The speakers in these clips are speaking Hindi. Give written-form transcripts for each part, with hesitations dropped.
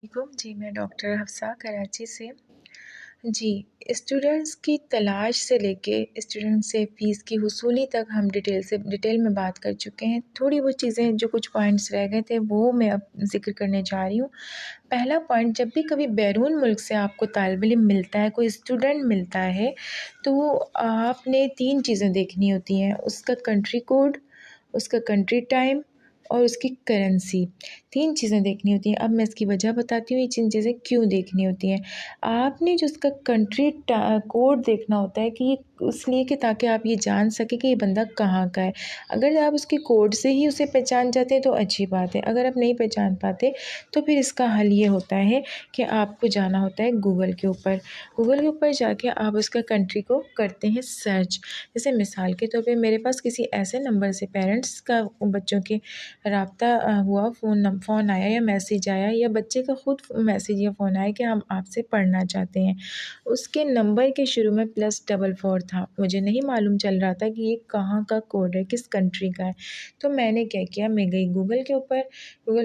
वालेकुम जी, मैं डॉक्टर हफ्सा कराची से। जी, स्टूडेंट्स की तलाश से लेके स्टूडेंट से फ़ीस की वसूली तक हम डिटेल में बात कर चुके हैं। थोड़ी वो चीज़ें जो कुछ पॉइंट्स रह गए थे वो मैं अब ज़िक्र करने जा रही हूँ। पहला पॉइंट, जब भी कभी बैरून मुल्क से आपको तालिब इल्म मिलता है, कोई स्टूडेंट मिलता है, तो आपने 3 चीज़ें देखनी होती हैं, उसका कंट्री कोड, उसका कंट्री टाइम और उसकी करेंसी। 3 चीज़ें देखनी होती हैं। अब मैं इसकी वजह बताती हूँ, ये 3 चीज़ें क्यों देखनी होती हैं। आपने जो उसका कंट्री कोड देखना होता है कि ये इसलिए कि ताकि आप ये जान सकें कि ये बंदा कहाँ का है। अगर आप उसके कोड से ही उसे पहचान जाते हैं तो अच्छी बात है। अगर आप नहीं पहचान पाते तो फिर इसका हल ये होता है कि आपको जाना होता है गूगल के ऊपर। गूगल के ऊपर जाके आप उसका कंट्री को करते हैं सर्च। जैसे मिसाल के तौर पे मेरे पास किसी ऐसे नंबर से पेरेंट्स का बच्चों के राब्ता हुआ, फ़ोन आया या मैसेज आया या बच्चे का ख़ुद मैसेज या फ़ोन आया कि हम आपसे पढ़ना चाहते हैं। उसके नंबर के शुरू में +44 था। मुझे नहीं मालूम चल रहा था कि ये कहाँ का कोड है, किस कंट्री का है। तो मैंने क्या किया, मैं गई गूगल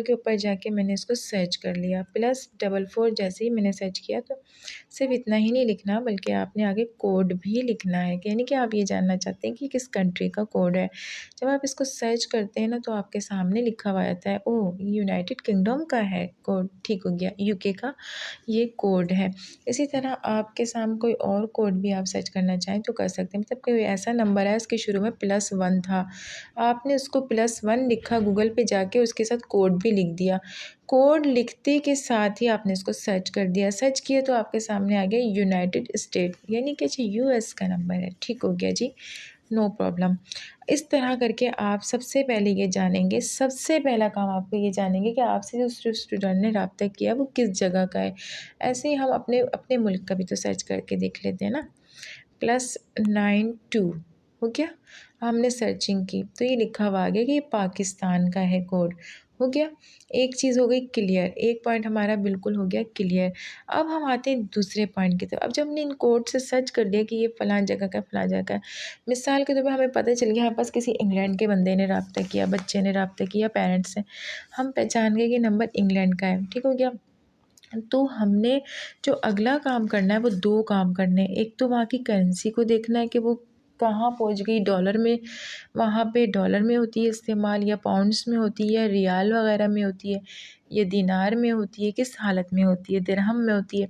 के ऊपर जाके मैंने इसको सर्च कर लिया। +44 जैसे ही मैंने सर्च किया तो सिर्फ़ इतना ही नहीं लिखना बल्कि आपने आगे कोड भी लिखना है, यानी कि आप ये जानना चाहते हैं कि किस कंट्री का कोड है। जब आप इसको सर्च करते हैं ना तो आपके सामने लिखा हुआ आता है, ओह! ये यूनाइटेड किंगडम का है कोड, ठीक हो गया, यूके का ये कोड है। इसी तरह आपके सामने कोई और कोड भी आप सर्च करना चाहें तो कर सकते हैं। मतलब कोई ऐसा नंबर है उसके शुरू में +1 था, आपने उसको +1 लिखा गूगल पे जाके, उसके साथ कोड भी लिख दिया। कोड लिखते के साथ ही आपने इसको सर्च कर दिया। सर्च किया तो आपके सामने आ गया यूनाइटेड स्टेट, यानी कि अच्छा यूएस का नंबर है, ठीक हो गया जी, नो प्रॉब्लम। इस तरह करके आप सबसे पहले ये जानेंगे, सबसे पहला काम आपको ये जानेंगे कि आपसे जो स्टूडेंट ने रब्ता किया वो किस जगह का है। ऐसे ही हम अपने अपने मुल्क का भी तो सर्च करके देख लेते हैं ना। +92 हो गया, हमने सर्चिंग की तो ये लिखा हुआ आ गया कि ये पाकिस्तान का है कोड, हो गया। एक चीज़ हो गई क्लियर, एक पॉइंट हमारा बिल्कुल हो गया क्लियर। अब हम आते हैं दूसरे पॉइंट की तरफ। अब जब हमने इन कोड से सर्च कर लिया कि ये फ़लाँ जगह का फ़लाँ जगह का है, मिसाल के तौर पे हमें पता चल गया हमारे पास किसी इंग्लैंड के बंदे ने रब्ता किया, बच्चे ने रब्ता किया पेरेंट्स से, हम पहचान गए कि नंबर इंग्लैंड का है, ठीक हो गया। तो हमने जो अगला काम करना है वो 2 काम करने हैं। एक तो वहाँ की करेंसी को देखना है कि वो कहाँ पहुँच गई, डॉलर में, वहाँ पे डॉलर में होती है इस्तेमाल या पाउंड्स में होती है या रियाल वग़ैरह में होती है या दीनार में होती है, किस हालत में होती है, दिरहम में होती है,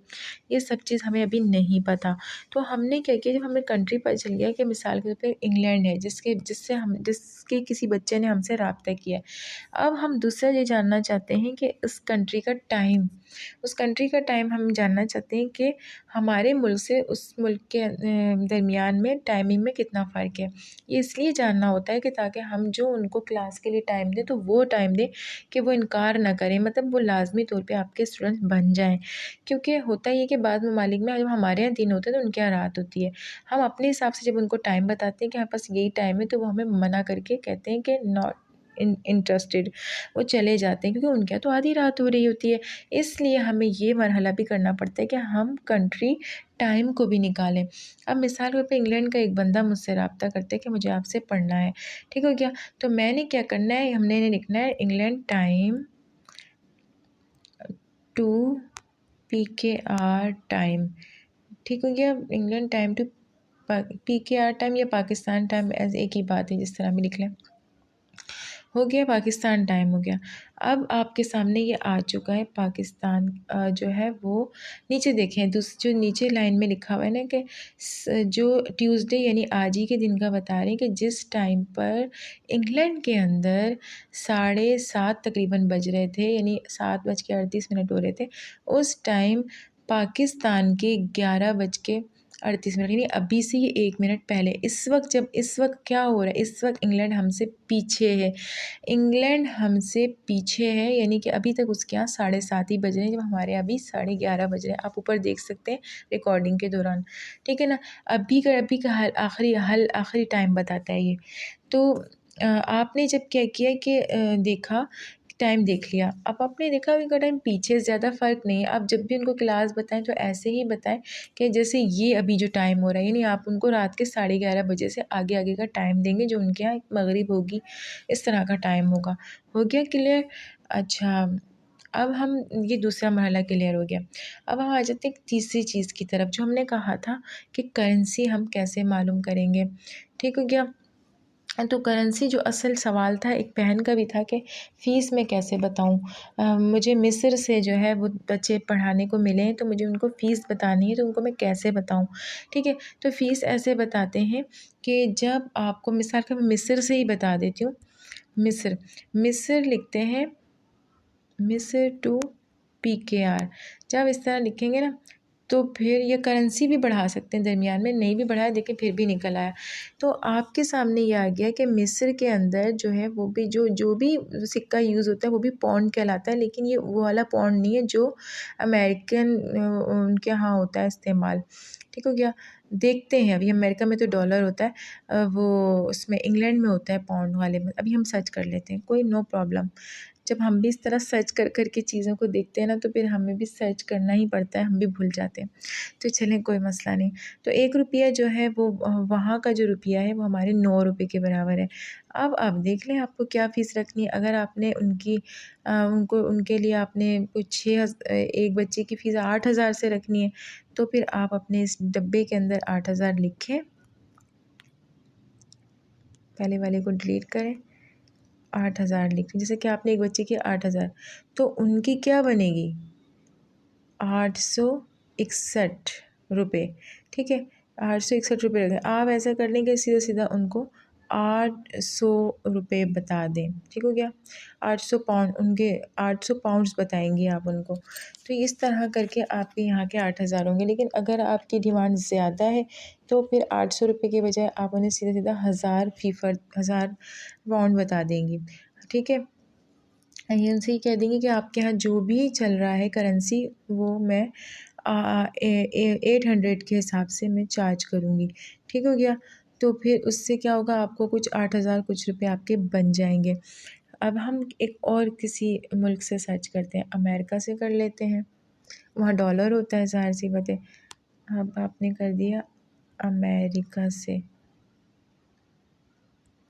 ये सब चीज़ हमें अभी नहीं पता। तो हमने क्या किया, जब हमें कंट्री पता चल गया कि मिसाल के तौर पे इंग्लैंड है जिसके किसी बच्चे ने हमसे रब्ता किया है। अब हम दूसरा ये जानना चाहते हैं कि उस कंट्री का टाइम, उस कंट्री का टाइम हम जानना चाहते हैं कि हमारे मुल्क से उस मुल्क के दरमियान में टाइमिंग में कितना फ़र्क है। ये इसलिए जानना होता है कि ताकि हम जो उनको क्लास के लिए टाइम दें तो वो टाइम दें कि वो इनकार ना करें, मतलब वो लाज़मी तौर पे आपके स्टूडेंट बन जाएँ। क्योंकि होता ये है कि बाद ममालिक में जब हमारे यहाँ दिन होता है तो उनके यहाँ रात होती है। हम अपने हिसाब से जब उनको टाइम बताते हैं कि हमारे पास यही टाइम है तो वो हमें मना करके कहते हैं कि नॉट इंटरेस्टेड, वो चले जाते हैं क्योंकि उनके यहाँ तो आधी रात हो रही होती है। इसलिए हमें ये मरहला भी करना पड़ता है कि हम कंट्री टाइम को भी निकालें। अब मिसाल के तौर पे इंग्लैंड का एक बंदा मुझसे रब्ता करता है कि मुझे आपसे पढ़ना है, ठीक हो गया। तो मैंने क्या करना है, हमने लिखना है England time to PKR time, ठीक हो गया। England time to PKR time या पाकिस्तान टाइम एक ही बात है, जिस तरह भी लिख लें, हो गया। पाकिस्तान टाइम हो गया। अब आपके सामने ये आ चुका है पाकिस्तान जो है वो नीचे देखें, जो नीचे लाइन में लिखा हुआ है ना कि जो ट्यूसडे यानी आज ही के दिन का बता रहे हैं कि जिस टाइम पर इंग्लैंड के अंदर 7:30 तकरीबन बज रहे थे, यानी 7:38 हो रहे थे, उस टाइम पाकिस्तान के 11:38, यानी अभी से ही 1 मिनट पहले, इस वक्त क्या हो रहा है, इस वक्त इंग्लैंड हमसे पीछे है, इंग्लैंड हमसे पीछे है, यानी कि अभी तक उसके यहाँ 7:30 ही बज रहे हैं जब हमारे यहाँ अभी 11:30 बज रहे हैं। आप ऊपर देख सकते हैं रिकॉर्डिंग के दौरान, ठीक है ना। अभी का आखिरी टाइम बताता है ये। तो आपने जब क्या किया कि देखा, टाइम देख लिया, अब आपने देखा इनका टाइम पीछे ज़्यादा फ़र्क नहीं है। आप जब भी उनको क्लास बताएं तो ऐसे ही बताएं कि जैसे ये अभी जो टाइम हो रहा है, यानी आप उनको रात के 11:30 बजे से आगे आगे का टाइम देंगे, जो उनके यहाँ मगरिब होगी, इस तरह का टाइम होगा। हो गया क्लियर? अच्छा, अब हम ये दूसरा मरहला क्लियर हो गया। अब हम आ जाते हैं एक तीसरी चीज़ की तरफ, जो हमने कहा था कि करेंसी हम कैसे मालूम करेंगे। ठीक हो गया। तो करेंसी जो असल सवाल था एक बहन का भी था कि फ़ीस मैं कैसे बताऊँ। मुझे मिस्र से जो है वो बच्चे पढ़ाने को मिले हैं, तो मुझे उनको फ़ीस बतानी है, तो उनको मैं कैसे बताऊँ। ठीक है, तो फ़ीस ऐसे बताते हैं कि जब आपको मिसाल के मैं मिस्र से ही बता देती हूँ। मिस्र मिस्र लिखते हैं, मिस्र टू PKR। जब इस तरह लिखेंगे ना, तो फिर ये करेंसी भी बढ़ा सकते हैं, दरमियान में नहीं भी बढ़ाया, देखिए फिर भी निकल आया। तो आपके सामने ये आ गया कि मिस्र के अंदर जो है वो भी जो भी सिक्का यूज़ होता है वो भी पौंड कहलाता है, लेकिन ये वो वाला पौंड नहीं है जो अमेरिकन उनके यहाँ होता है इस्तेमाल। ठीक हो गया। देखते हैं, अभी अमेरिका में तो डॉलर होता है, वो उसमें इंग्लैंड में होता है पौंड वाले में। अभी हम सर्च कर लेते हैं, कोई नो प्रॉब्लम। जब हम भी इस तरह सर्च कर के चीज़ों को देखते हैं ना, तो फिर हमें भी सर्च करना ही पड़ता है, हम भी भूल जाते हैं। तो चलें, कोई मसला नहीं। तो 1 रुपया जो है वो वहाँ का जो रुपया है वो हमारे 9 रुपये के बराबर है। अब आप देख लें आपको क्या फ़ीस रखनी है। अगर आपने उनके लिए आपने कुछ एक बच्चे की फ़ीस 8,000 से रखनी है, तो फिर आप अपने इस डब्बे के अंदर 8,000 लिखें। पहले वाले को डिलीट करें, 8,000 लिखें। जैसे कि आपने एक बच्चे की 8,000, तो उनकी क्या बनेगी, 861 रुपये। ठीक है, 861 रुपये रखें। आप ऐसा कर लें कि सीधा सीधा उनको 800 रुपये बता दें। ठीक हो गया। 800 पाउंड, उनके 800 पाउंड्स बताएंगे आप उनको। तो इस तरह करके आपके यहाँ के 8,000 होंगे। लेकिन अगर आपकी डिमांड ज़्यादा है, तो फिर 800 रुपये के बजाय आप उन्हें सीधा सीधा 1,000 पाउंड बता देंगी। ठीक है, ये उनसे ही कह देंगे कि आपके यहाँ जो भी चल रहा है करेंसी, वो मैं 800 के हिसाब से मैं चार्ज करूँगी। ठीक हो गया। तो फिर उससे क्या होगा, आपको कुछ 8,000 कुछ रुपए आपके बन जाएंगे। अब हम एक और किसी मुल्क से सर्च करते हैं, अमेरिका से कर लेते हैं। वहाँ डॉलर होता है, ज़ाहिर सी बात है। अब आपने कर दिया अमेरिका से।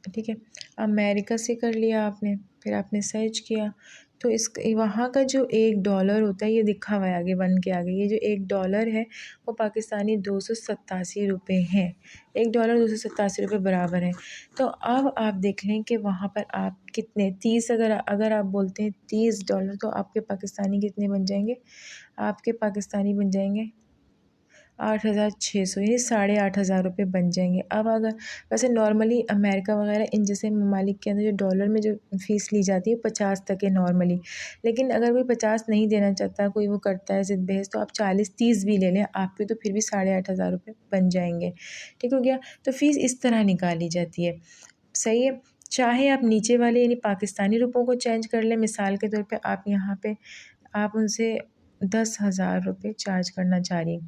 ठीक है, अमेरिका से कर लिया आपने, फिर आपने सर्च किया, तो इस वहाँ का जो $1 होता है, ये दिखा हुआ है आगे 1 के आगे, ये जो $1 है वो पाकिस्तानी 287 रुपये हैं। $1 287 रुपये बराबर है। तो अब आप देख लें कि वहाँ पर आप कितने 30, अगर आप बोलते हैं $30, तो आपके पाकिस्तानी कितने बन जाएंगे, आपके पाकिस्तानी बन जाएंगे 8,600, यानी 8,500 रुपये बन जाएंगे। अब अगर वैसे नॉर्मली अमेरिका वगैरह इन जैसे ममालिक के अंदर जो डॉलर में जो फ़ीस ली जाती है 50 तक है नॉर्मली। लेकिन अगर कोई 50 नहीं देना चाहता, कोई वो करता है ज़िद बहस, तो आप 40-30 भी ले लें, आपके तो फिर भी 8,500 रुपये बन जाएंगे। ठीक हो गया। तो फ़ीस इस तरह निकाली जाती है। सही है। चाहे आप नीचे वाले यानी पाकिस्तानी रुपयों को चेंज कर लें, मिसाल के तौर पे आप यहाँ पे आप उनसे 10,000 रुपये चार्ज करना चाह रही,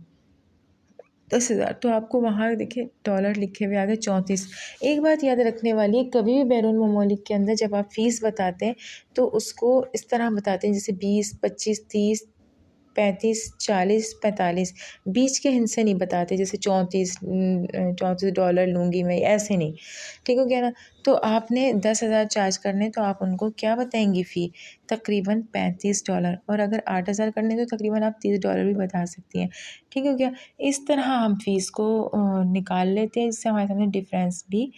10,000, तो आपको वहाँ देखिए डॉलर लिखे हुए आ गए 34। एक बात याद रखने वाली है, कभी भी बैरून ममालिक के अंदर जब आप फ़ीस बताते हैं, तो उसको इस तरह बताते हैं जैसे 20, 25, 30, 35, 40, 45, बीच के हिस्से नहीं बताते, जैसे 34 डॉलर लूँगी मैं, ऐसे नहीं। ठीक हो गया ना। तो आपने 10,000 चार्ज करने, तो आप उनको क्या बताएंगी फ़ी, तकरीबन $35। और अगर 8,000 करने तो तकरीबन आप $30 भी बता सकती हैं। ठीक हो गया। इस तरह हम फ़ीस को निकाल लेते हैं, जिससे हमारे सामने डिफरेंस भी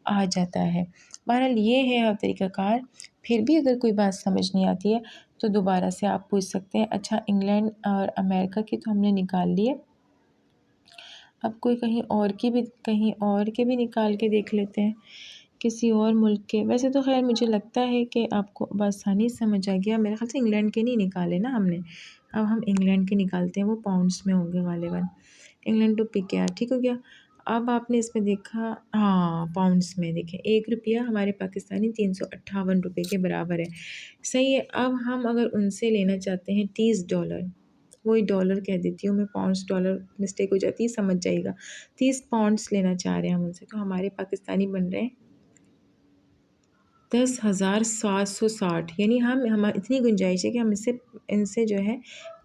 आ जाता है। बहरहाल ये है तरीक़ाकार। फिर भी अगर कोई बात समझ नहीं आती है, तो दोबारा से आप पूछ सकते हैं। अच्छा, इंग्लैंड और अमेरिका की तो हमने निकाल लिए, अब कोई कहीं और के भी निकाल के देख लेते हैं, किसी और मुल्क के। वैसे तो ख़ैर मुझे लगता है कि आपको बआसानी समझ आ गया। मेरे ख़्याल से इंग्लैंड के नहीं निकाले ना हमने, अब हम इंग्लैंड के निकालते हैं, वो पाउंड्स में होंगे गालिबन। England to PKR। ठीक हो गया। अब आपने इसमें देखा, हाँ पाउंड्स में देखें, 1 रुपया हमारे पाकिस्तानी 358 रुपये के बराबर है। सही है। अब हम अगर उनसे लेना चाहते हैं $30, वही डॉलर कह देती हूँ मैं, पाउंड्स डॉलर मिस्टेक हो जाती है, समझ जाइएगा। 30 पाउंड्स लेना चाह रहे हैं हम उनसे, तो हमारे पाकिस्तानी बन रहे हैं 10,760। यानी हम इतनी गुंजाइश है कि हम इनसे जो है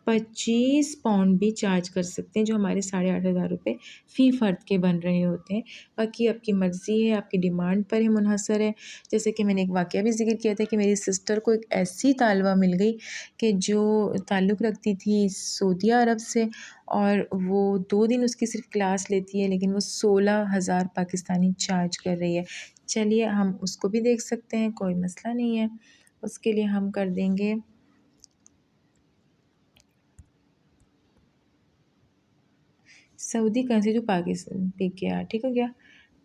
25 पाउंड भी चार्ज कर सकते हैं, जो हमारे 8,500 रुपये फ़ी फ़र्द के बन रहे होते हैं। बाकी आपकी मर्ज़ी है, आपकी डिमांड पर है मुनहसर है। जैसे कि मैंने एक वाक़या भी ज़िक्र किया था कि मेरी सिस्टर को एक ऐसी तालिबा मिल गई कि जो ताल्लुक़ रखती थी सऊदी अरब से, और वो 2 दिन उसकी सिर्फ़ क्लास लेती है, लेकिन वो 16,000 पाकिस्तानी चार्ज कर रही है। चलिए हम उसको भी देख सकते हैं, कोई मसला नहीं है। उसके लिए हम कर देंगे Saudi currency to Pakistan PKR, ठीक हो गया।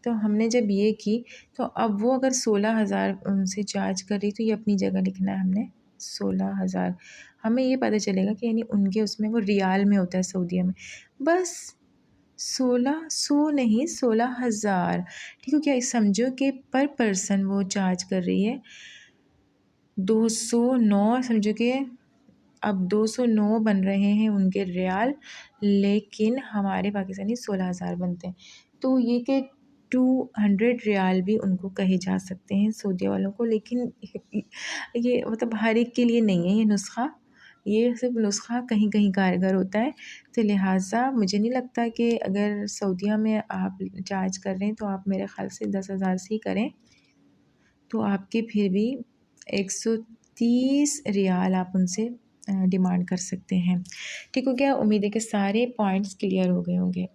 तो हमने जब ये की, तो अब वो अगर 16,000 उनसे चार्ज कर रही, तो ये अपनी जगह लिखना है हमने 16,000। हमें ये पता चलेगा कि यानी उनके उसमें वो रियाल में होता है सऊदीया में, बस 1600 नहीं 16,000, ठीक हो क्या। समझो कि पर पर्सन वो चार्ज कर रही है 209, समझो कि अब 209 बन रहे हैं उनके रियाल, लेकिन हमारे पाकिस्तानी 16,000 बनते हैं। तो ये कि 200 रियाल भी उनको कहे जा सकते हैं सऊदी वालों को, लेकिन ये मतलब हर एक के लिए नहीं है ये नुस्ख़ा, ये सिर्फ नुस्ख़ा कहीं कहीं कारगर होता है। तो लिहाजा मुझे नहीं लगता कि अगर सऊदीया में आप चार्ज कर रहे हैं तो आप मेरे ख़्याल से 10,000 से ही करें, तो आपके फिर भी 130 रियाल आप उनसे डिमांड कर सकते हैं। ठीक हो गया। उम्मीद है कि सारे पॉइंट्स क्लियर हो गए होंगे।